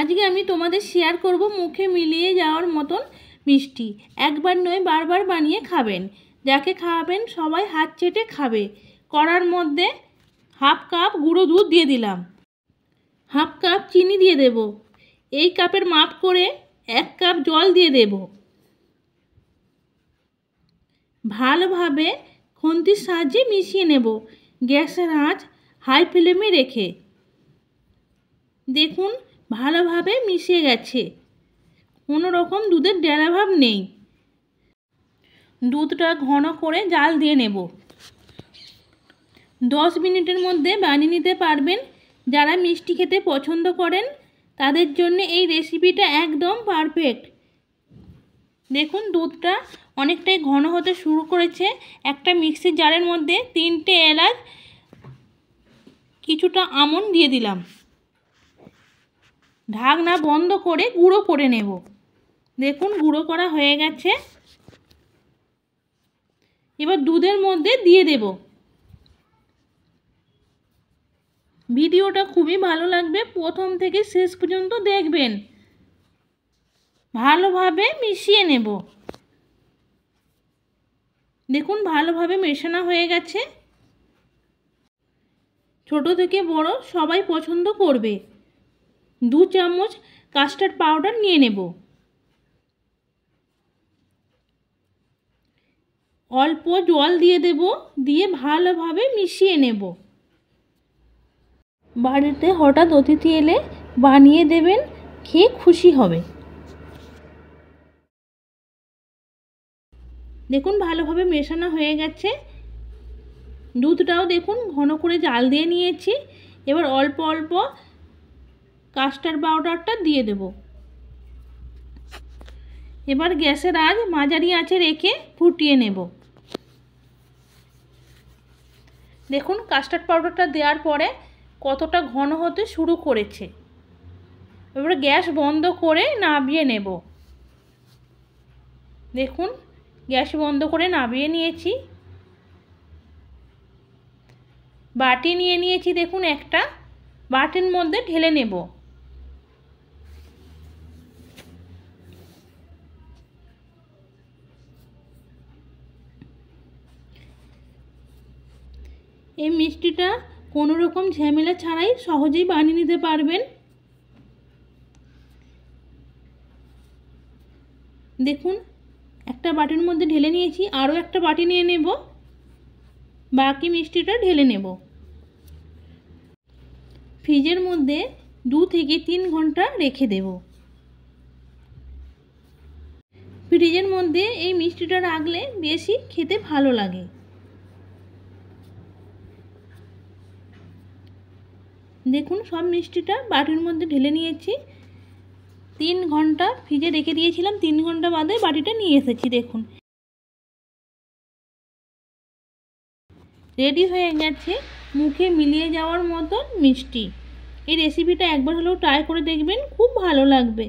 আজকে আমি তোমাদের শেয়ার করব মুখে মিলিয়ে যাওয়ার মতন মিষ্টি। একবার নয় বারবার বানিয়ে খাবেন। যাকে খাওয়াবেন সবাই হাত চেটে খাবে। কড়ার মধ্যে হাফ কাপ গুঁড়ো দুধ দিয়ে দিলাম, হাফ কাপ চিনি দিয়ে দেব, এই কাপের মাপ করে 1 কাপ জল দিয়ে দেব। ভালোভাবে খুন্তির সাহায্যে মিশিয়ে নেব, গ্যাসের আঁচ হাই ফ্লেমে রেখে। দেখুন ভালোভাবে মিশে গেছে, কোনো রকম দুধের ডেলা ভাব নেই। দুধটা ঘন করে জাল দিয়ে নেব। 10 মিনিটের মধ্যে বানিয়ে নিতে পারবেন। যারা মিষ্টি খেতে পছন্দ করেন তাদের জন্য এই রেসিপিটা একদম পারফেক্ট। দেখুন দুধটা অনেকটাই ঘন হতে শুরু করেছে। একটা মিক্সির জারের মধ্যে 3টে এলাচ, কিছুটা আমন্ড দিয়ে দিলাম। ঢাকনা বন্ধ করে গুঁড়ো করে নেব। দেখুন গুঁড়ো করা হয়ে গেছে। এবার দুধের মধ্যে দিয়ে দেব। ভিডিওটা খুবই ভালো লাগবে, প্রথম থেকে শেষ পর্যন্ত দেখবেন। ভালোভাবে মিশিয়ে নেব। দেখুন ভালোভাবে মেশানো হয়ে গেছে। ছোট থেকে বড় সবাই পছন্দ করবে। 2 চামচ কাস্টার্ড পাউডার নিয়ে নেব। অল্প জল দিয়ে দেব, দিয়ে ভালোভাবে মিশিয়ে নেব। বাড়িতে হঠাৎ অতিথি এলে বানিয়ে দেবেন, খেয়ে খুশি হবে। দেখুন ভালোভাবে মেশানো হয়ে গেছে। দুধটাও দেখুন ঘন করে জাল দিয়ে নিয়েছি। এবার অল্প অল্প কাস্টার্ড পাউডারটা দিয়ে দেব। এবার গ্যাসের আঁচ মাঝারি আঁচে রেখে ফুটিয়ে নেব। দেখুন কাস্টার্ড পাউডারটা দেওয়ার পরে কতটা ঘন হতে শুরু করেছে। এবার গ্যাস বন্ধ করে নামিয়ে নেব। দেখুন গ্যাস বন্ধ করে নামিয়ে নিয়েছি। বাটি নিয়ে নিয়েছি, দেখুন একটা বাটির মধ্যে ঢেলে নেব। এই মিষ্টিটা কোনো রকম ঝামেলা ছাড়াই সহজেই বানিয়ে নিতে পারবেন। দেখুন একটা বাটির মধ্যে ঢেলে নিয়েছি, আরও একটা বাটি নিয়ে নেব, বাকি মিষ্টিটা ঢেলে নেব। ফ্রিজের মধ্যে 2 থেকে 3 ঘন্টা রেখে দেব। ফ্রিজের মধ্যে এই মিষ্টিটা রাখলে বেশি খেতে ভালো লাগে। দেখুন সব মিষ্টিটা বাটির মধ্যে ঢেলে নিয়েছি। 3 ঘন্টা ফ্রিজে রেখে দিয়েছিলাম, 3 ঘন্টা বাদে বাটিটা নিয়ে এসেছি। দেখুন রেডি হয়ে গেছে মুখে মিলিয়ে যাওয়ার মতন মিষ্টি। এই রেসিপিটা একবার হলেও ট্রাই করে দেখবেন, খুব ভালো লাগবে।